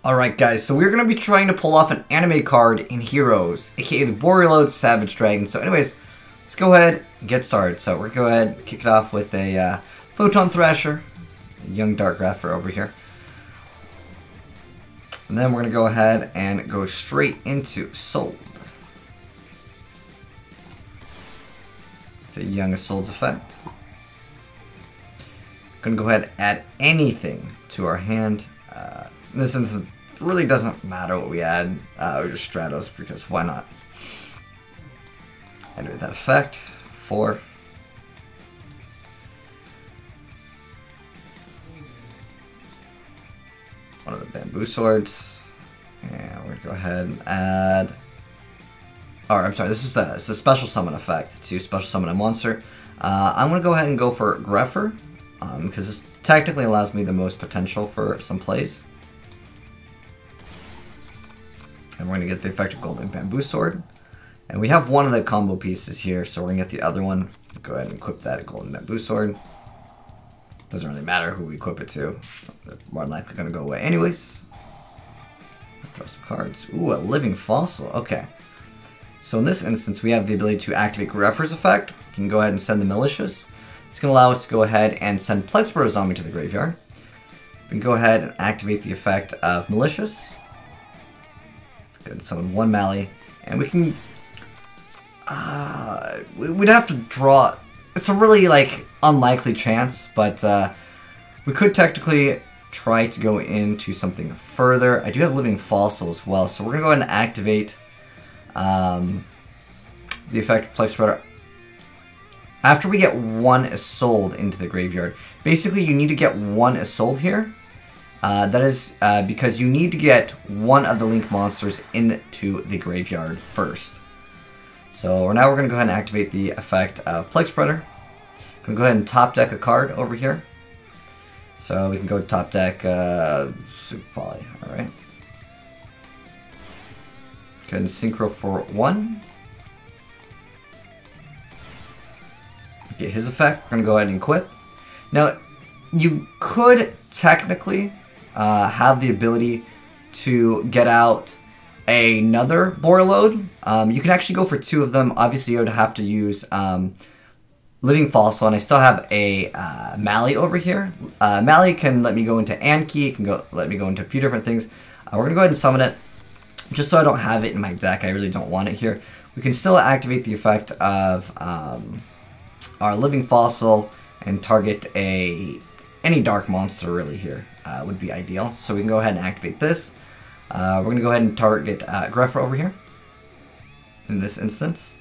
Alright guys, so we're going to be trying to pull off an anime card in Heroes, aka the Borreload Savage Dragon. So anyways, let's go ahead and get started. So we're going to go ahead and kick it off with a Photon Thrasher, a young Dark Grapher over here. And then we're going to go ahead and go straight into Sold. The young Sold's effect. Going to go ahead and add anything to our hand. In this instance, it really doesn't matter what we add. We just Stratos because why not? Activate that effect. 4. One of the bamboo swords. And we're gonna go ahead and add. Oh, I'm sorry. This is the special summon effect to special summon a monster. I'm gonna go ahead and go for Grepher because this technically allows me the most potential for some plays. And we're going to get the effect of Golden Bamboo Sword. And we have one of the combo pieces here, so we're going to get the other one. Go ahead and equip that Golden Bamboo Sword. Doesn't really matter who we equip it to. They're more than likely going to go away anyways. Draw some cards. Ooh, a Living Fossil. Okay. So in this instance, we have the ability to activate Grepher's effect. We can go ahead and send the Militias. It's going to allow us to go ahead and send Plexbro Zombie to the graveyard. We can go ahead and activate the effect of Militias. And summon one Mally, and we can. We'd have to draw. It's a really unlikely chance, but we could technically try to go into something further. I do have Living Fossil as well, so we're gonna go ahead and activate the effect Plex Spreader. After we get one Isolde into the graveyard, basically you need to get one Isolde here. That is because you need to get one of the Link monsters into the graveyard first. So now we're going to go ahead and activate the effect of Plague Spreader. I'm going to go ahead and top deck a card over here. So we can go top deck Super Poly. Alright. Go ahead and Synchro for 1. Get his effect. We're going to go ahead and equip. Now, you could technically have the ability to get out another Borreload. You can actually go for 2 of them. Obviously, you would have to use Living Fossil, and I still have a Mally over here. Mally can let me go into Anki. It can let me go into a few different things. We're going to go ahead and summon it. Just so I don't have it in my deck, I really don't want it here. We can still activate the effect of our Living Fossil and target any dark monster really here would be ideal. So we can go ahead and activate this. We're going to go ahead and target Grepher over here in this instance.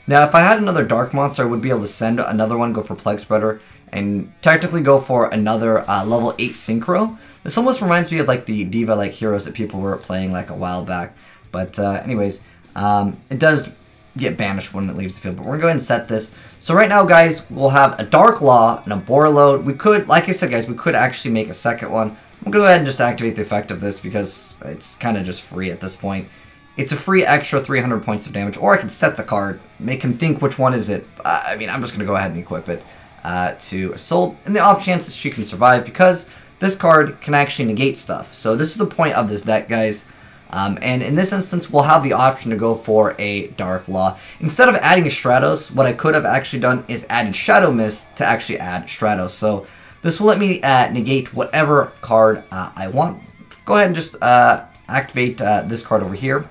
Now, if I had another dark monster, I would be able to send another one, go for Plague Spreader, and technically go for another level 8 Synchro. This almost reminds me of the Diva heroes that people were playing a while back. But anyways, it does get banished when it leaves the field, but we're going to go ahead and set this. So right now, guys, we'll have a Dark Law and a Borreload. We could, like I said, guys, we could actually make a second one. I'm going to go ahead and just activate the effect of this because it's kind of just free at this point. It's a free extra 300 points of damage, or I can set the card, make him think which one is it. I mean, I'm just going to go ahead and equip it to Assault, in the off chance that she can survive, because this card can actually negate stuff. So this is the point of this deck, guys. And in this instance, we'll have the option to go for a Dark Law. Instead of adding Stratos, what I could have actually done is added Shadow Mist to actually add Stratos. So this will let me negate whatever card I want. Go ahead and just activate this card over here.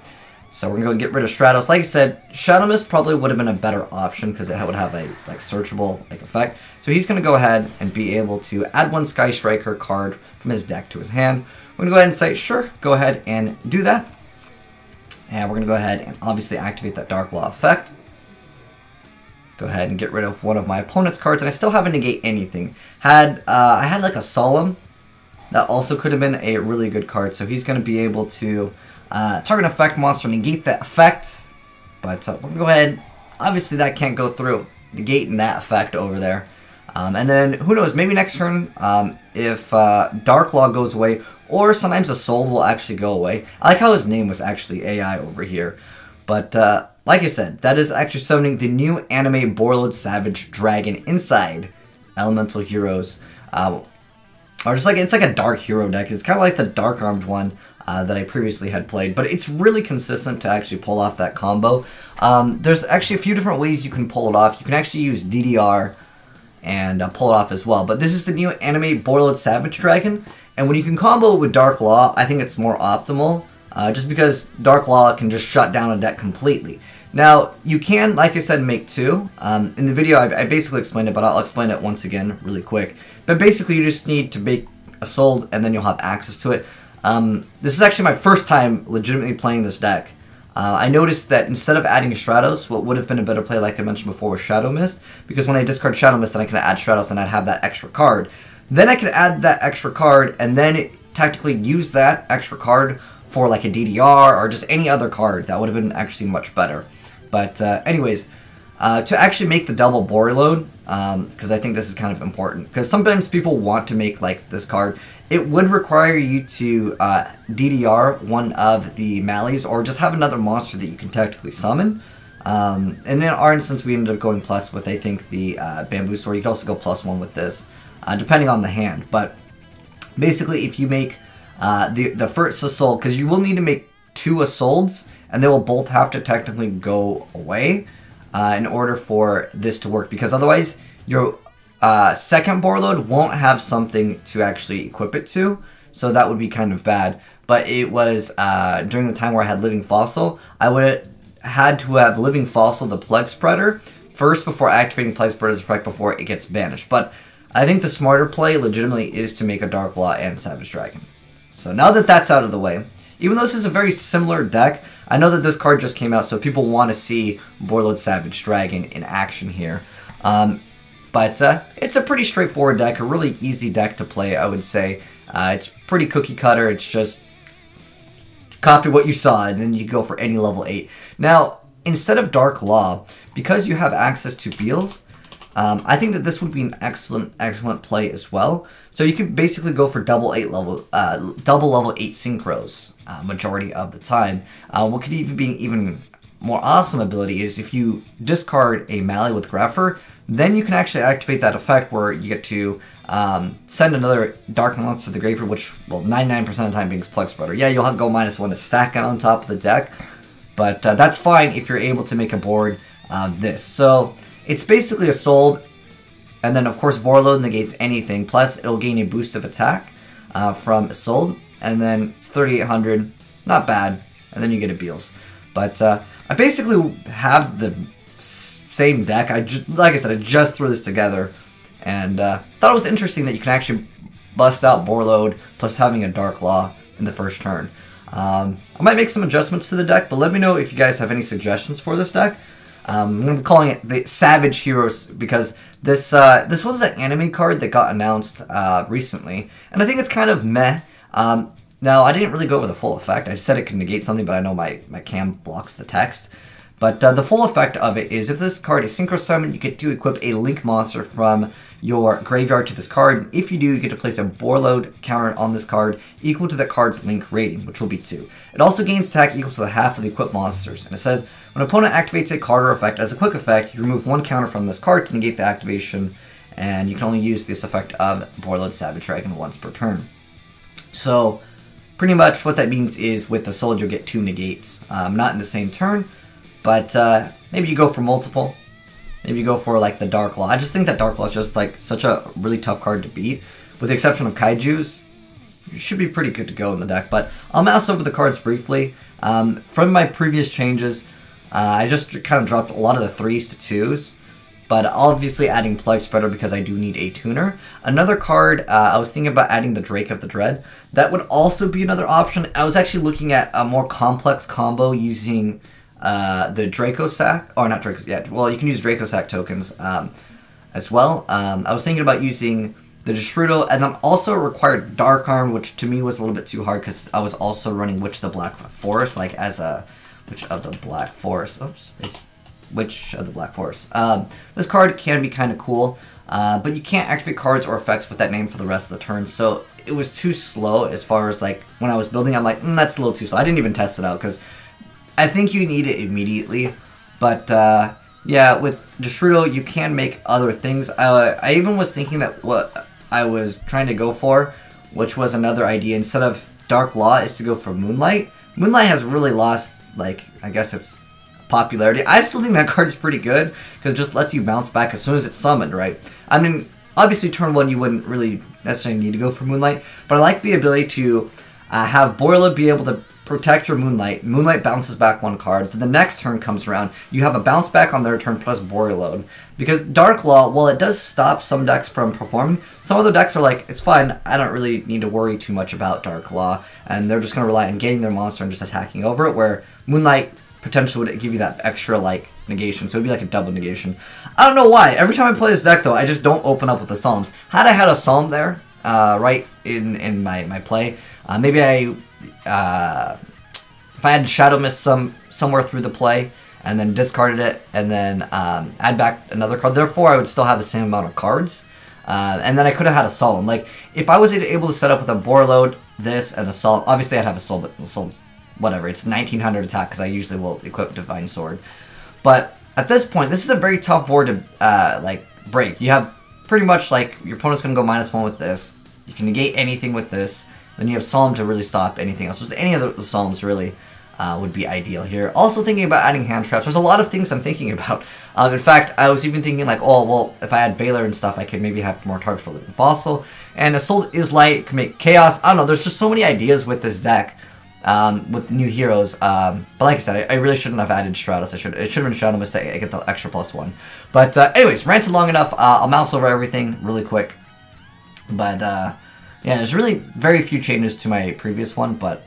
So we're going to go and get rid of Stratos. Like I said, Shadow Mist probably would have been a better option because it would have a searchable effect. So he's going to go ahead and be able to add one Sky Striker card from his deck to his hand. We're going to go ahead and say, sure, go ahead and do that. And we're going to go ahead and obviously activate that Dark Law effect. Go ahead and get rid of one of my opponent's cards. And I still haven't negate anything. I had a Solemn. That also could have been a really good card. So he's going to be able to target an effect monster, negate that effect. But we're going to go ahead. Obviously, that can't go through. Negating that effect over there. And then, who knows, maybe next turn, if Dark Law goes away, or sometimes a Soul will actually go away. I like how his name was actually AI over here. But, like I said, that is actually summoning the new anime Borreload Savage Dragon inside Elemental Heroes. or just like, it's like a dark hero deck. It's kind of like the dark armed one that I previously had played, but it's really consistent to actually pull off that combo. There's actually a few different ways you can pull it off. You can actually use DDR and pull it off as well, but this is the new anime Borreload Savage Dragon, and when you can combo it with Dark Law, I think it's more optimal, just because Dark Law can just shut down a deck completely. Now, you can, like I said, make two. In the video, I basically explained it, but I'll explain it once again really quick. But basically, you just need to make a sold, and then you'll have access to it. This is actually my first time legitimately playing this deck. I noticed that instead of adding Stratos, what would have been a better play, like I mentioned before, was Shadow Mist. Because when I discard Shadow Mist, then I can add Stratos, and I'd have that extra card. Then I could add that extra card, and then technically use that extra card for like a DDR, or just any other card. That would have been actually much better. But anyways, to actually make the double Borreload, because I think this is kind of important, because sometimes people want to make like this card, it would require you to DDR one of the Malleys, or just have another monster that you can technically summon. And in our instance, we ended up going plus with, I think, the Bamboo Sword. You could also go +1 with this, depending on the hand. But basically, if you make the first Assault, because you will need to make 2 Assaults, and they will both have to technically go away in order for this to work, because otherwise your second Borreload won't have something to actually equip it to, so that would be kind of bad. But it was during the time where I had Living Fossil, I would have had to have Living Fossil the Plague Spreader first before activating Plague Spreader's effect before it gets banished. But I think the smarter play legitimately is to make a Dark Law and Savage Dragon. So now that that's out of the way, even though this is a very similar deck, I know that this card just came out, so people want to see Borreload Savage Dragon in action here. But it's a pretty straightforward deck, a really easy deck to play, I would say. It's pretty cookie cutter, it's just copy what you saw, and then you go for any level 8. Now, instead of Dark Law, because you have access to Beals, I think that this would be an excellent play as well. So you could basically go for double level 8 synchros majority of the time. What could even be even more awesome ability is if you discard a Mally with Grepher, then you can actually activate that effect where you get to send another Dark Monster to the graveyard, which, well, 99% of the time being Plague Spreader. Yeah, you'll have go -1 to stack it on top of the deck, but that's fine if you're able to make a board of this. So it's basically a sold, and then of course Borreload negates anything, plus it'll gain a boost of attack from a sold, and then it's 3,800, not bad, and then you get a Beals. But I basically have the same deck. Like I said, I just threw this together, and thought it was interesting that you can actually bust out Borreload plus having a Dark Law in the first turn. I might make some adjustments to the deck, but let me know if you guys have any suggestions for this deck. I'm going to be calling it the Savage Heroes because this was an anime card that got announced recently, and I think it's kind of meh. Now, I didn't really go over the full effect. I just said it could negate something, but I know my cam blocks the text. But the full effect of it is if this card is Synchro Summon, you get to equip a Link monster from your graveyard to this card. If you do, you get to place a Borreload counter on this card equal to the card's Link rating, which will be 2. It also gains attack equal to the half of the equipped monsters. And it says, when an opponent activates a card or effect as a quick effect, you remove 1 counter from this card to negate the activation, and you can only use this effect of Borreload Savage Dragon once per turn. So, pretty much what that means is with the Soul, you'll get 2 negates. Not in the same turn, but maybe you go for multiple. Maybe you go for like the Dark Law. I just think that Dark Law is just like such a really tough card to beat. With the exception of Kaiju's, you should be pretty good to go in the deck. But I'll mouse over the cards briefly. From my previous changes, I just kind of dropped a lot of the 3s to 2s. But obviously adding Plague Spreader because I do need a tuner. Another card, I was thinking about adding the Drake of the Dread. That would also be another option. I was actually looking at a more complex combo using the Draco Sack, or not Draco, yeah, well, you can use Draco Sack tokens as well. I was thinking about using the Destrudo, and then also required Dark Arm, which to me was a little bit too hard because I was also running Witch of the Black Forest, like as a Witch of the Black Forest. Oops, it's Witch of the Black Forest. This card can be kind of cool, but you can't activate cards or effects with that name for the rest of the turn, so it was too slow as far as like when I was building. I'm like, that's a little too slow. I didn't even test it out because I think you need it immediately, but yeah, with Destrudo, you can make other things. I even was thinking that I was trying to go for, which was another idea. Instead of Dark Law, is to go for Moonlight. Moonlight has really lost, like, I guess it's popularity. I still think that card is pretty good, because it just lets you bounce back as soon as it's summoned, right? I mean, obviously turn 1 you wouldn't really necessarily need to go for Moonlight, but I like the ability to have Borreload be able to protect your Moonlight. Moonlight bounces back 1 card. Then the next turn comes around, you have a bounce back on their turn plus Borreload. Because Dark Law, while it does stop some decks from performing, some other decks are like, it's fine, I don't really need to worry too much about Dark Law, and they're just going to rely on getting their monster and just attacking over it, where Moonlight potentially would give you that extra, like, negation, so it would be like a double negation. I don't know why. Every time I play this deck, though, I just don't open up with the Psalms. Had I had a Psalm there, right in my play, maybe if I had Shadow Mist somewhere through the play, and then discarded it, and then add back another card, therefore I would still have the same amount of cards, and then I could have had a Solemn. Like, if I was able to set up with a Borreload, this, and a Solemn, obviously I'd have a Soul, but the Soul's whatever, it's 1900 attack, because I usually will equip Divine Sword. But at this point, this is a very tough board to, like, break. You have pretty much, like, your opponent's going to go -1 with this, you can negate anything with this, then you have Solemn to really stop anything else. Just any of the Solemns really would be ideal here. Also thinking about adding hand traps. There's a lot of things I'm thinking about. In fact, I was even thinking like, oh, well, if I had Valor and stuff, I could maybe have more targets for Living Fossil. And Assault is light, can make Chaos. I don't know, there's just so many ideas with this deck. With the new heroes, but like I said, I really shouldn't have added Stratus. It should have been Shadow Mist to get the extra +1. But anyways, ranted long enough. I'll mouse over everything really quick. But yeah, there's really very few changes to my previous one, but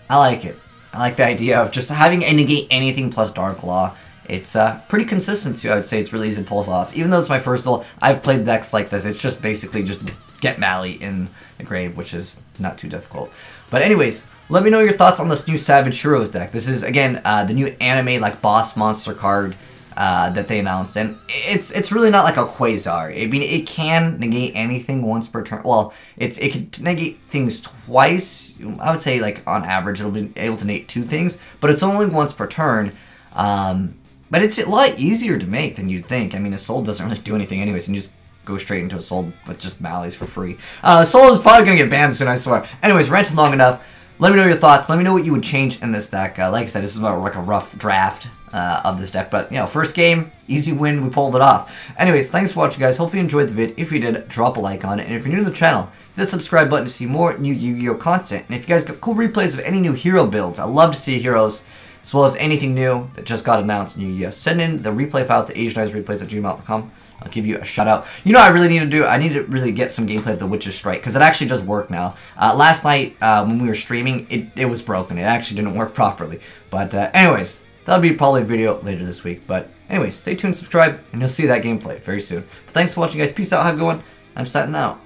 I like it. I like the idea of just having a negate anything plus Dark Law. It's pretty consistent too. I would say it's really easy to pull off. Even though it's my first duel, I've played decks like this. It's just basically just get Mally in the grave, which is not too difficult. But anyways, let me know your thoughts on this new Savage Heroes deck. This is, again, the new anime, like, boss monster card that they announced. And it's really not like a Quasar. I mean, it can negate anything once per turn. Well, it can negate things twice. I would say, like, on average, it'll be able to negate 2 things. But it's only once per turn. But it's a lot easier to make than you'd think. I mean, a Soul doesn't really do anything anyways. And you just go straight into a Soul with just Mallies for free. Soul is probably going to get banned soon, I swear. Anyways, ranted long enough. Let me know your thoughts. Let me know what you would change in this deck. Like I said, this is about like a rough draft of this deck. But, you know, first game, easy win. We pulled it off. Anyways, thanks for watching, guys. Hopefully you enjoyed the vid. If you did, drop a like on it. And if you're new to the channel, hit the subscribe button to see more new Yu-Gi-Oh! Content. And if you guys got cool replays of any new hero builds, I love to see heroes, as well as anything new that just got announced in Yu-Gi-Oh! Send in the replay file to AzneyesReplays@gmail.com. I'll give you a shout out. You know what I really need to do? I need to really get some gameplay of the Witch's Strike, because it actually does work now. Last night, when we were streaming, it was broken. It actually didn't work properly. But anyways, that'll be probably a video later this week. But anyways, stay tuned, subscribe, and you'll see that gameplay very soon. But thanks for watching, guys. Peace out. Have a good one. I'm signing out.